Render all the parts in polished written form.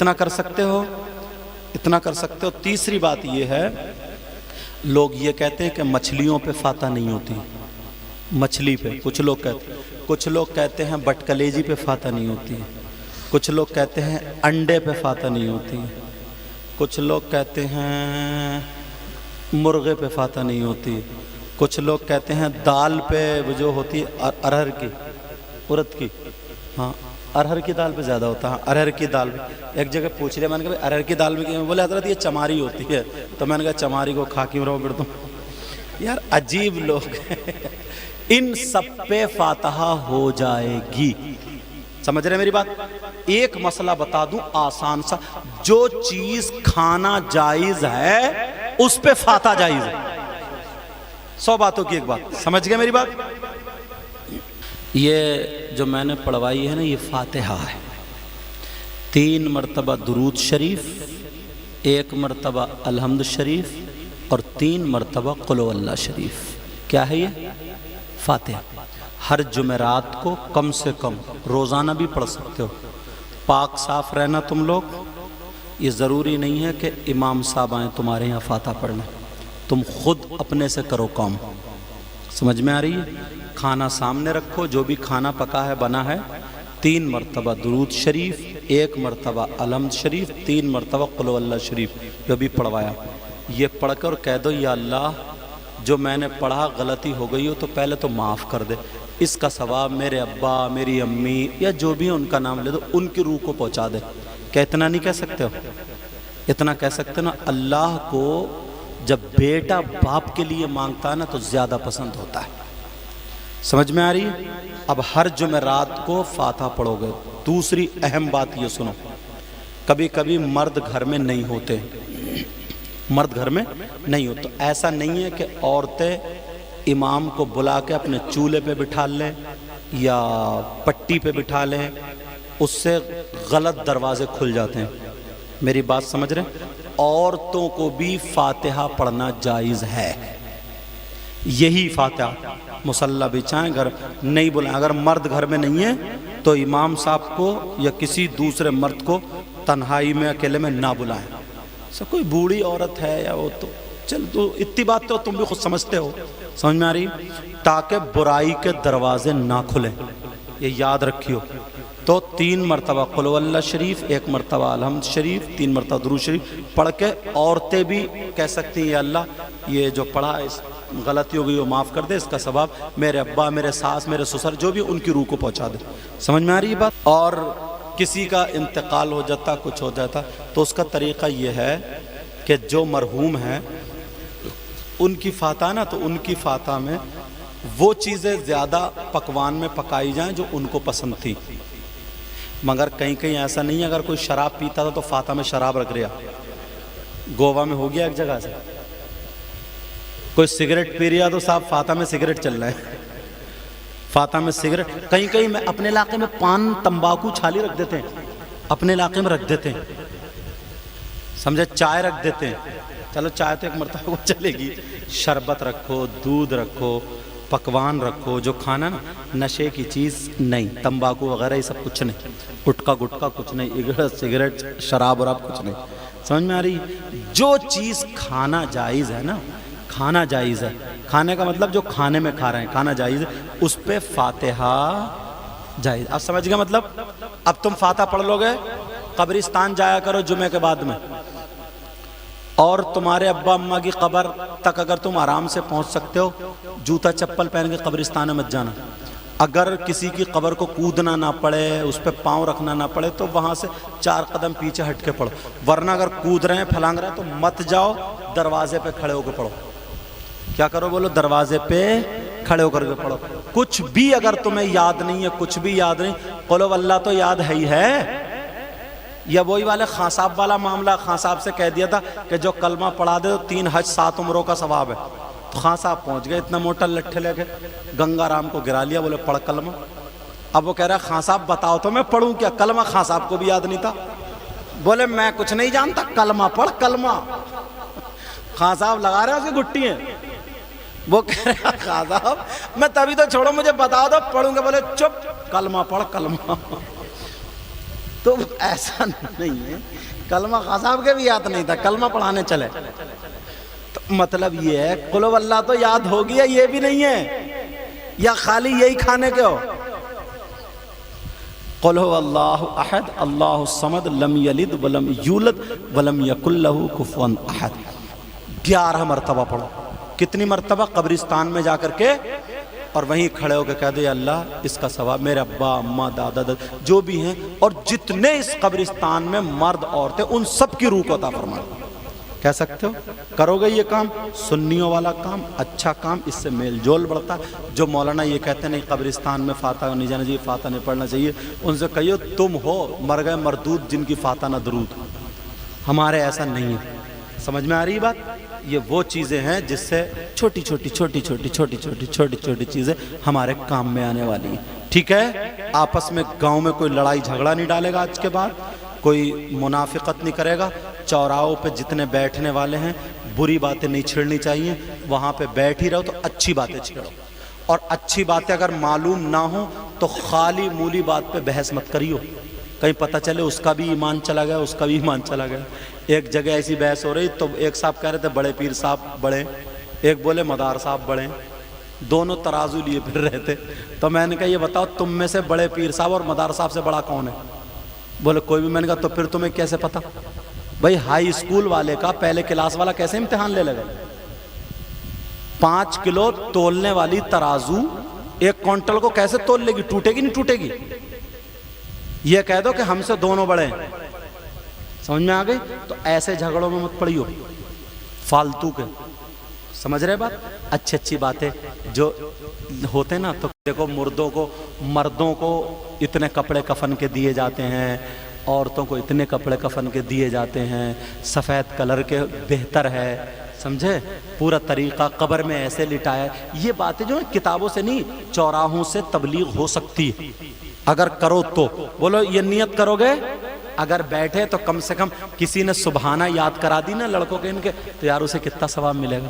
اتنا کر سکتے ہو؟ اتنا کر سکتے ہو؟ تیسری بات یہ ہے، لوگ یہ کہتے ہیں کہ مچھلیوں پہ فاتح نہیں ہوتی، مچھلی پہ کچھ لوگ کہتے ہیں بٹکلیجی پہ فاتح نہیں ہوتی، کچھ لوگ کہتے ہیں انڈے پہ فاتح نہیں ہوتی، کچھ لوگ کہتے ہیں مرغے پہ فاتح نہیں ہوتی، کچھ لوگ کہتے ہیں دال پہ وہ جو ہوتی ہے ارہر کی، ارد کی، ہاں ارہر کی دال پہ زیادہ ہوتا ہے، ارہر کی دال پہ۔ ایک جگہ پوچھ رہے، میں نے کہا ارہر کی دال میں کیا؟ بولے حضرت یہ چماری ہوتی ہے، تو میں نے کہا چماری کو کھا کیوں رہو پھر تم؟ یار عجیب لوگ ہیں۔ ان سب پہ فاتحہ ہو جائے گی، سمجھ رہے میری بات؟ ایک مسئلہ بتا دوں آسان سا، جو چیز کھانا جائز ہے اس پہ فاتحہ جائز ہے۔ 100 باتوں کی ایک بات، سمجھ گئے میری بات؟ یہ جو میں نے پڑھوائی ہے نا، یہ فاتحہ ہے، 3 مرتبہ درود شریف، 1 مرتبہ الحمد شریف اور 3 مرتبہ قل هو اللہ شریف۔ کیا ہے یہ؟ فاتحہ۔ ہر جمعرات کو کم سے کم، روزانہ بھی پڑھ سکتے ہو۔ پاک صاف رہنا تم لوگ، یہ ضروری نہیں ہے کہ امام صاحب آئیں تمہارے یہاں فاتحہ پڑھنا، تم خود اپنے سے کرو کام۔ سمجھ میں آ رہی ہے؟ کھانا سامنے رکھو، جو بھی کھانا پکا ہے بنا ہے، 3 مرتبہ درود شریف، 1 مرتبہ الحمد شریف، 3 مرتبہ قل هو اللہ شریف جو بھی پڑھوایا، یہ پڑھ کر کہہ دو یا اللہ جو میں نے پڑھا غلطی ہو گئی ہو تو پہلے تو معاف کر دے، اس کا ثواب میرے ابا، میری امی یا جو بھی ان کا نام لے دو، ان کی روح کو پہنچا دے۔ کیا اتنا نہیں کہہ سکتے ہو؟ اتنا کہہ سکتے نا؟ اللہ کو جب بیٹا باپ کے لیے مانگتا ہے نا تو زیادہ پسند ہوتا ہے۔ سمجھ میں آ رہی ہے؟ اب ہر جمعرات کو فاتحہ پڑھو گے۔ دوسری اہم بات یہ سنو، کبھی کبھی مرد گھر میں نہیں ہوتے، مرد گھر میں نہیں ہوتے، ایسا نہیں ہے کہ عورتیں امام کو بلا کے اپنے چولہے پہ بٹھا لیں یا پٹی پہ بٹھا لیں، اس سے غلط دروازے کھل جاتے ہیں۔ میری بات سمجھ رہے ہیں؟ عورتوں کو بھی فاتحہ پڑھنا جائز ہے، یہی فاتحہ مصلی بچھائیں، گھر نہیں بلائیں۔ اگر مرد گھر میں نہیں ہے تو امام صاحب کو یا کسی دوسرے مرد کو تنہائی میں اکیلے میں نہ بلائیں۔ کوئی بوڑھی عورت ہے یا وہ تو چل، تو اتنی بات تو تم بھی خود سمجھتے ہو، سمجھ میں آ رہی؟ تاکہ برائی کے دروازے نہ کھلیں، یہ یاد رکھیو۔ تو 3 مرتبہ قل هو اللہ شریف، 1 مرتبہ الحمد شریف، 3 مرتبہ درود شریف پڑھ کے عورتیں بھی کہہ سکتی ہیں یا اللہ یہ جو پڑھا اس غلطی ہو گئی وہ معاف کر دے، اس کا ثواب میرے ابا، میرے ساس، میرے سسر جو بھی ان کی روح کو پہنچا دے۔ سمجھ میں آ رہی ہے بات؟ اور کسی کا انتقال ہو جاتا، کچھ ہو جاتا، تو اس کا طریقہ یہ ہے کہ جو مرحوم ہیں ان کی فاتحہ نا، تو ان کی فاتحہ میں وہ چیزیں زیادہ پکوان میں پکائی جائیں جو ان کو پسند تھی۔ مگر کہیں کہیں ایسا نہیں ہے، اگر کوئی شراب پیتا تھا تو فاتحہ میں شراب رکھ رہا۔ گوا میں ہو گیا ایک جگہ سے، کوئی سگریٹ پی رہا تو صاحب فاتحہ میں سگریٹ چل رہا ہے، فاتحہ میں سگریٹ۔ کہیں کہیں میں اپنے علاقے میں پان تمباکو چھالی رکھ دیتے ہیں، اپنے علاقے میں رکھ دیتے ہیں، سمجھے؟ چائے رکھ دیتے ہیں، چلو چائے تو ایک مرتبہ کو چلے گی، شربت رکھو، دودھ رکھو، پکوان رکھو، جو کھانا نا نشے کی چیز نہیں، تمباکو وغیرہ یہ سب کچھ نہیں، گٹکا گٹکا کچھ نہیں، سگریٹ شراب وراب کچھ نہیں۔ سمجھ میں آ رہی؟ جو چیز کھانا جائز ہے نا، کھانا جائز ہے، کھانے کا مطلب جو کھانے میں کھا رہے ہیں کھانا جائز ہے، اس پہ فاتحہ جائز۔ اب سمجھ گئے مطلب؟ اب تم فاتحہ پڑھ لو گے، قبرستان جایا کرو جمعے کے بعد میں، اور تمہارے ابا اماں کی قبر تک اگر تم آرام سے پہنچ سکتے ہو، جوتا چپل پہن کے قبرستان میں مت جانا۔ اگر کسی کی قبر کو کودنا نہ پڑے، اس پہ پاؤں رکھنا نہ پڑے، تو وہاں سے 4 قدم پیچھے ہٹ کے پڑھو، ورنہ اگر کود رہے ہیں پھلانگ رہے ہیں تو مت جاؤ، دروازے پہ کھڑے ہو کے پڑھو۔ کیا کرو بولو؟ دروازے پہ کھڑے ہو کر کے پڑھو۔ کچھ بھی اگر تمہیں یاد نہیں ہے، کچھ بھی یاد نہیں، قل هو اللہ تو یاد ہے ہی ہے۔ یا وہی والے خان صاحب والا معاملہ، خان صاحب سے کہہ دیا تھا کہ جو کلمہ پڑھا دے تو 3 حج 7 عمروں کا ثواب ہے، تو خان صاحب پہنچ گئے اتنا موٹا لٹھے لے کے، گنگا رام کو گرا لیا، بولے پڑھ کلمہ۔ اب وہ کہہ رہا ہے خان صاحب بتاؤ تو میں پڑھوں کیا؟ کلمہ خان صاحب کو بھی یاد نہیں تھا، بولے میں کچھ نہیں جانتا، کلمہ پڑھ کلمہ۔ خان صاحب لگا رہے ہیں اس کی گھٹی ہیں، وہ کہہ رہا ہے خان صاحب میں تبھی تو چھوڑو، مجھے بتا دو پڑھوں گا، بولے چپ، کلمہ پڑھ کلمہ۔ تو ایسا نہیں ہے، کلمہ خان صاحب کے بھی یاد نہیں تھا، کلمہ پڑھانے چلے، تو مطلب یہ ہے قل ہو اللہ تو یاد ہو گیا، یہ بھی نہیں ہے، یا خالی یہی کھانے کے ہو؟ قل هو اللہ احد اللہ الصمد لم یلد ولم یولد ولم یکن لہ کفوا احد، 11 مرتبہ پڑھو۔ کتنی مرتبہ؟ قبرستان میں جا کر کے، اور وہیں کھڑے ہو کے کہہ دے اللہ اس کا ثواب میرے ابا اماں دادا جو بھی ہیں اور جتنے اس قبرستان میں مرد عورتیں ان سب کی روح کو عطا فرما۔ کہہ سکتے ہو؟ کرو گے یہ کام، سنیوں والا کام، اچھا کام، اس سے میل جول بڑھتا۔ جو مولانا یہ کہتے ہیں نہیں قبرستان میں فاتحہ نہیں جانا چاہیے، فاتحہ نہیں پڑھنا چاہیے، ان سے کہیے تم ہو مر گئے مردود جن کی فاتحہ نہ درود، ہمارے ایسا نہیں ہے۔ سمجھ میں آ رہی بات؟ یہ وہ چیزیں ہیں جس سے چھوٹی چھوٹی چیزیں ہمارے کام میں آنے والی ہیں، ٹھیک ہے؟ آپس میں گاؤں میں کوئی لڑائی جھگڑا نہیں ڈالے گا، آج کے بعد کوئی منافقت نہیں کرے گا، چوراہوں پہ جتنے بیٹھنے والے ہیں بری باتیں نہیں چھڑنی چاہیے، وہاں پہ بیٹھ ہی رہو تو اچھی باتیں چھڑو، اور اچھی باتیں اگر معلوم نہ ہوں تو خالی مولی بات پہ بحث مت کریو، کہیں پتہ چلے اس کا بھی ایمان چلا گیا، اس کا بھی ایمان چلا گیا۔ ایک جگہ ایسی بحث ہو رہی تو ایک صاحب کہہ رہے تھے بڑے پیر صاحب بڑے، ایک بولے مدار صاحب بڑے، دونوں ترازو لیے پھر رہے تھے، تو میں نے کہا یہ بتاؤ تم میں سے بڑے پیر صاحب اور مدار صاحب سے بڑا کون ہے؟ بولے کوئی بھی۔ میں نے کہا تو پھر تمہیں کیسے پتا؟ بھائی ہائی اسکول والے کا پہلے کلاس والا کیسے امتحان لے لگا؟ 5 کلو تولنے والی ترازو 1 کوئنٹل کو کیسے تول لے گی؟ ٹوٹے گی نہیں ٹوٹے گی؟ یہ کہہ دو کہ ہم سے دونوں بڑے ہیں، سمجھ میں آ گئی؟ تو ایسے جھگڑوں میں مت پڑیو فالتو کے، سمجھ رہے بات؟ اچھی باتیں جو ہوتے نا، تو دیکھو مردوں کو اتنے کپڑے کفن کے دیے جاتے ہیں، عورتوں کو اتنے کپڑے کفن کے دیے جاتے ہیں، سفید کلر کے بہتر ہے، سمجھے؟ پورا طریقہ قبر میں ایسے لٹایا، یہ باتیں جو ہیں کتابوں سے نہیں چوراہوں سے تبلیغ ہو سکتی ہے اگر کرو تو۔ بولو یہ نیت کرو گے، اگر بیٹھے تو کم سے کم کسی نے سبحانہ یاد کرا دی نا لڑکوں کے ان کے، تو یار اسے کتنا ثواب ملے گا،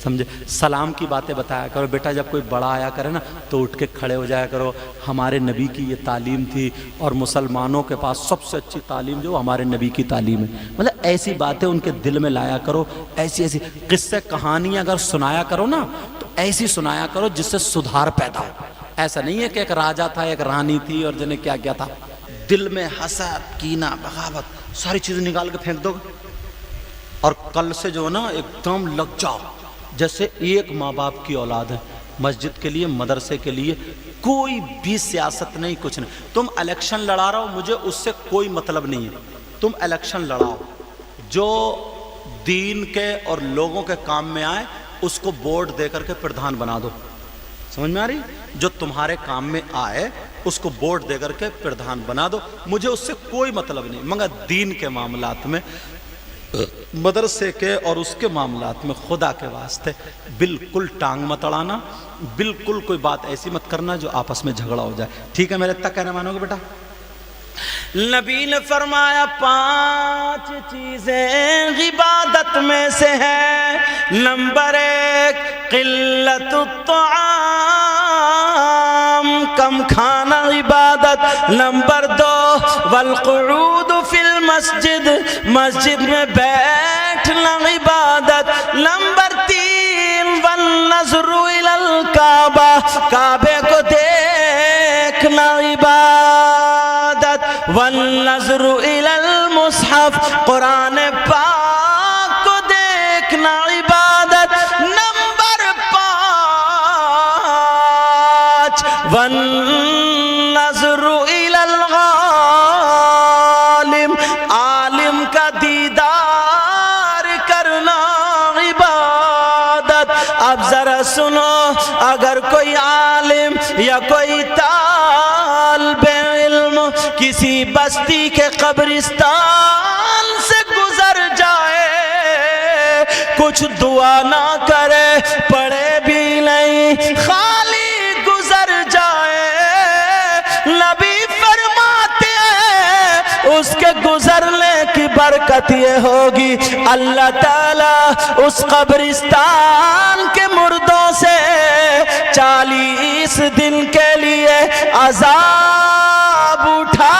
سمجھے؟ سلام کی باتیں بتایا کرو، بیٹا جب کوئی بڑا آیا کرے نا تو اٹھ کے کھڑے ہو جایا کرو۔ ہمارے نبی کی یہ تعلیم تھی، اور مسلمانوں کے پاس سب سے اچھی تعلیم جو ہمارے نبی کی تعلیم ہے، مطلب ایسی باتیں ان کے دل میں لایا کرو، ایسی قصے کہانیاں اگر سنایا کرو نا تو ایسی سنایا کرو جس سے سدھار پیدا ہو۔ ایسا نہیں ہے کہ ایک راجا تھا ایک رانی تھی اور جنہیں کیا کیا تھا، دل میں حسد کینہ بغاوت ساری چیزیں نکال کے پھینک دو، اور کل سے جو نا ایک دم لگ جاؤ جیسے ایک ماں باپ کی اولاد ہے، مسجد کے لیے مدرسے کے لیے کوئی بھی سیاست نہیں، کچھ نہیں۔ تم الیکشن لڑا رہا ہو، مجھے اس سے کوئی مطلب نہیں ہے، تم الیکشن لڑاؤ، جو دین کے اور لوگوں کے کام میں آئے اس کو ووٹ دے کر کے پردھان بنا دو، سمجھ میں آ رہی؟ جو تمہارے کام میں آئے اس کو ووٹ دے کر کے پردھان بنا دو، مجھے اس سے کوئی مطلب نہیں، مگر دین کے معاملات میں، مدرسے کے اور اس کے معاملات میں خدا کے واسطے بالکل ٹانگ مت اڑانا، بالکل کوئی بات ایسی مت کرنا جو آپس میں جھگڑا ہو جائے، ٹھیک ہے؟ میرے تک کہنا مانو گے بیٹا؟ نبی نے فرمایا 5 چیزیں عبادت میں سے ہیں، نمبر 1 قلت الطعام، کم کھانا عبادت، نمبر 2 والقعود فی المسجد، مسجد میں بیٹھنا عبادت، نمبر 3 والنظر الی الکعبہ، کعبے کو دیکھنا عبادت، والنظر الی المصحف، قرآن پاک کو دیکھنا عبادت، نمبر 5 والنظر الی العالم، عالم کا دیدار کرنا عبادت۔ اب ذرا سنو، اگر کوئی عالم یا کوئی طالب علم کسی بستی کے قبرستان سے گزر جائے، کچھ دعا نہ کرے، پڑھے بھی نہیں، خالی گزر جائے، نبی فرماتے ہیں اس کے گزرنے کی برکت یہ ہوگی اللہ تعالیٰ اس قبرستان کے مردوں سے 40 دن کے لیے عذاب اٹھا